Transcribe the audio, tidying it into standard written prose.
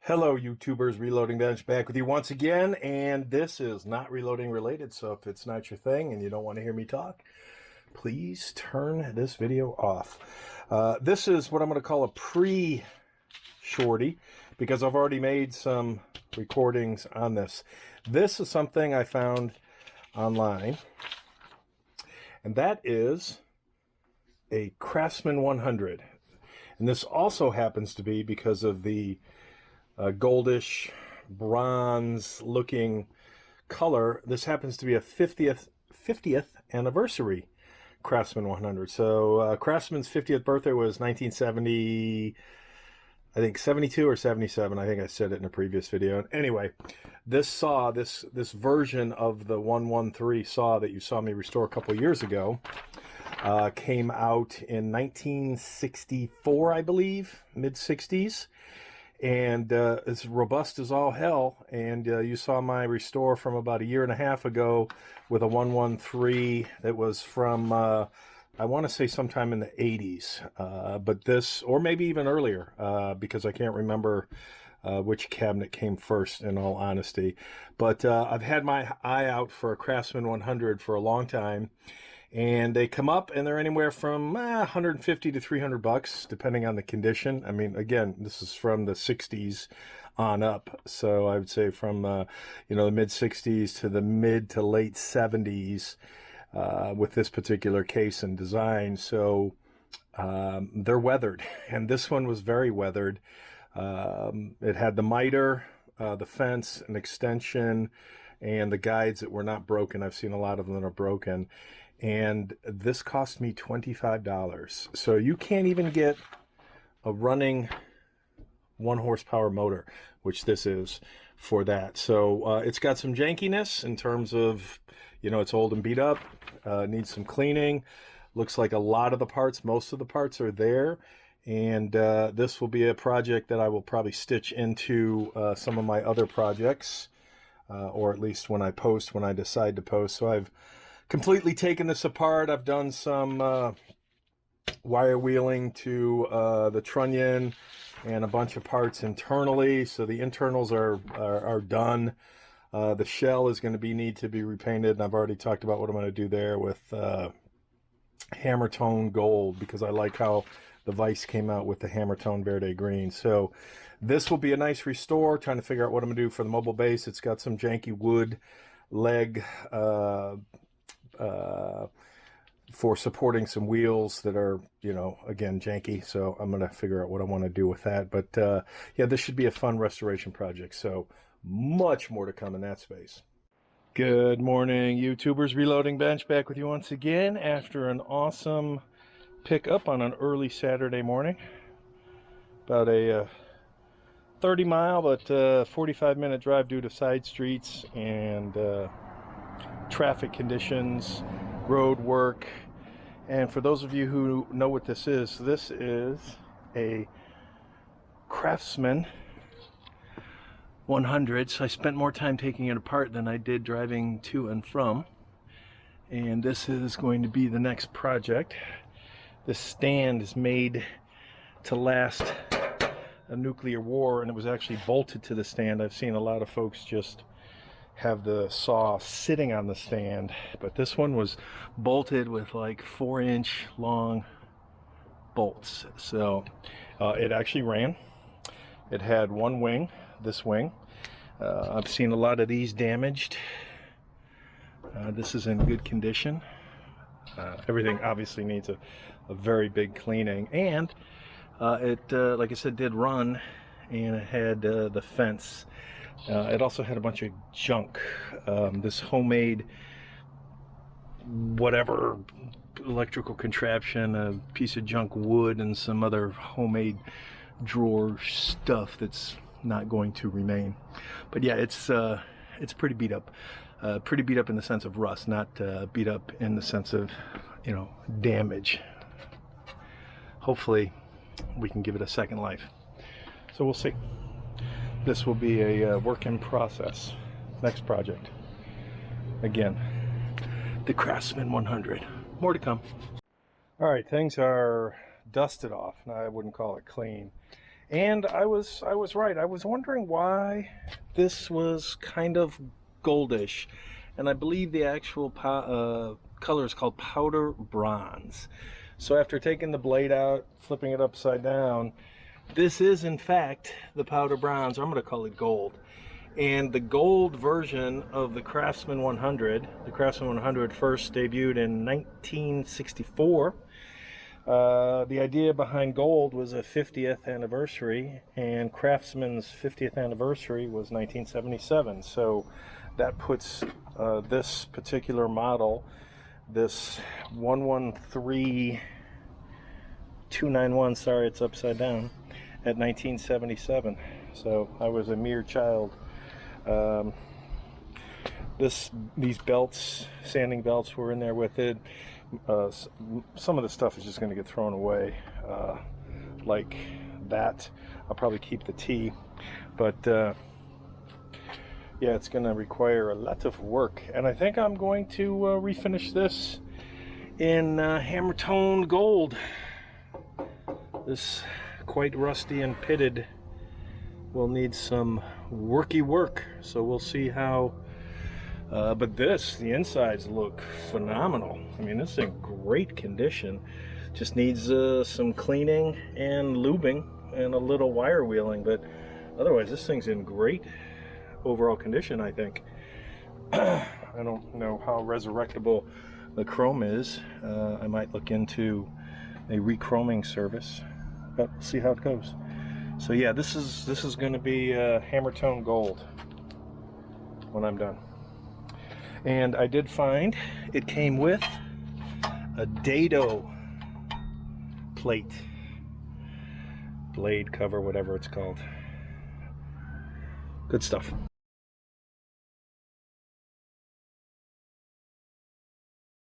Hello YouTubers, Reloading Bench back with you once again, and this is not reloading related, so if it's not your thing and you don't want to hear me talk, please turn this video off. This is what I'm going to call a pre-shorty, because I've already made some recordings on this. This is something I found online, and that is a Craftsman 100. And this also happens to be because of the goldish bronze looking color. This happens to be a 50th anniversary Craftsman 100. So Craftsman's 50th birthday was 1970, I think 72 or 77. I think I said it in a previous video. Anyway, this saw, this version of the 113 saw that you saw me restore a couple years ago came out in 1964, I believe, mid 60s. And it's robust as all hell. And you saw my restore from about a year and a half ago with a 113 that was from, I want to say sometime in the 80s. But this, or maybe even earlier, because I can't remember which cabinet came first, in all honesty. But I've had my eye out for a Craftsman 100 for a long time. And they come up and they're anywhere from 150 to 300 bucks, depending on the condition. I mean, again, this is from the 60s on up. So I would say from, the mid 60s to the mid to late 70s with this particular case and design. So they're weathered. And this one was very weathered. It had the miter, the fence, an extension, and the guides that were not broken. I've seen a lot of them that are broken. And this cost me $25. So you can't even get a running 1 horsepower motor, which this is, for that. So it's got some jankiness in terms of, it's old and beat up, needs some cleaning. Looks like a lot of the parts, most of the parts are there. And this will be a project that I will probably stitch into some of my other projects, or at least when I decide to post. So I've completely taken this apart. I've done some wire wheeling to the trunnion and a bunch of parts internally. So the internals are done. The shell is going to need to be repainted, and I've already talked about what I'm going to do there with hammer tone gold, because I like how the vise came out with the hammer tone verde green. So this will be a nice restore, trying to figure out what I'm going to do for the mobile base. It's got some janky wood leg for supporting some wheels that are, again, janky. So I'm going to figure out what I want to do with that. But yeah, this should be a fun restoration project. So much more to come in that space. Good morning, YouTubers. Reloading Bench back with you once again after an awesome pickup on an early Saturday morning. About a 30-mile but 45-minute drive due to side streets and traffic conditions, road work. And for those of you who know what this is a Craftsman 100. So I spent more time taking it apart than I did driving to and from. And this is going to be the next project. This stand is made to last a nuclear war, and it was actually bolted to the stand. I've seen a lot of folks just have the saw sitting on the stand, but this one was bolted with like 4-inch long bolts. So it actually ran. It had one wing, this wing. I've seen a lot of these damaged. This is in good condition. Everything obviously needs a very big cleaning, and it like I said, did run, and it had the fence. It also had a bunch of junk. This homemade whatever electrical contraption, a piece of junk wood, and some other homemade drawer stuff that's not going to remain. But yeah, it's pretty beat up. Pretty beat up in the sense of rust, not beat up in the sense of, damage. Hopefully we can give it a second life. So we'll see. This will be a work in process. Next project. Again, the Craftsman 100. More to come. All right, things are dusted off. Now, I wouldn't call it clean. And I was right. I was wondering why this was kind of goldish, and I believe the actual color is called powder bronze. So after taking the blade out, flipping it upside down, this is in fact the powder bronze, or I'm going to call it gold. And the gold version of the Craftsman 100, the Craftsman 100 first debuted in 1964. The idea behind gold was a 50th anniversary, and Craftsman's 50th anniversary was 1977. So that puts this particular model, this 113291, sorry it's upside down, at 1977. So I was a mere child. These belts, sanding belts, were in there with it. Some of the stuff is just going to get thrown away, like that. I'll probably keep the T, but yeah, it's going to require a lot of work, and I think I'm going to refinish this in hammer tone gold. This quite rusty and pitted will need some worky work, so we'll see how. But the insides look phenomenal. I mean, this is in great condition. Just needs some cleaning and lubing and a little wire wheeling, but otherwise this thing's in great overall condition, I think. I don't know how resurrectable the chrome is. I might look into a rechroming service, but we'll see how it goes. So yeah, this is going to be hammer tone gold when I'm done. And I did find it came with a dado plate, blade cover, whatever it's called. Good stuff.